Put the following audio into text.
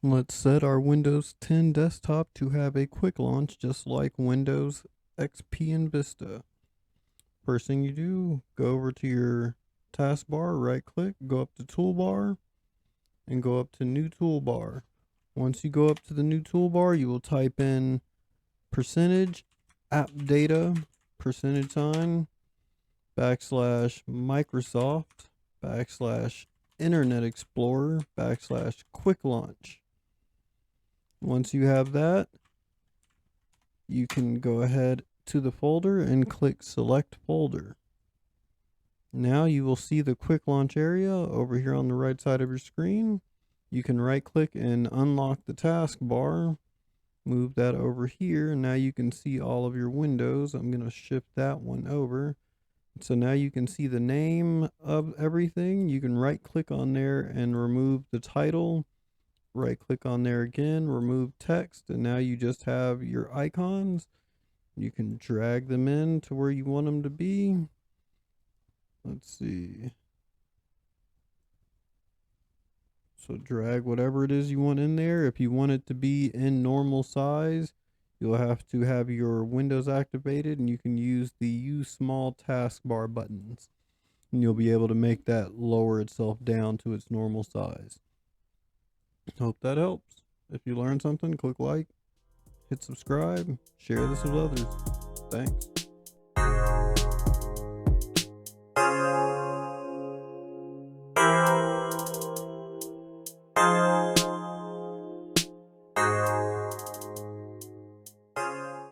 Let's set our Windows 10 desktop to have a quick launch just like Windows XP and Vista. First thing you do, go over to your taskbar, right click, go up to toolbar, and go up to new toolbar. Once you go up to the new toolbar, you will type in percentage app data percentage sign backslash Microsoft backslash Internet Explorer backslash quick launch. Once you have that, you can go ahead to the folder and click select folder. Now you will see the quick launch area over here on the right side of your screen. You can right click and unlock the taskbar. Move that over here, and now you can see all of your windows. I'm going to shift that one over. So now you can see the name of everything. You can right click on there and remove the title. Right click on there again, remove text, and now you just have your icons. You can drag them in to where you want them to be. Let's see. So drag whatever it is you want in there. If you want it to be in normal size, you'll have to have your windows activated, and you can use the use small taskbar buttons. And you'll be able to make that lower itself down to its normal size. Hope that helps. If you learned something, click like, hit subscribe, share this with others. Thanks.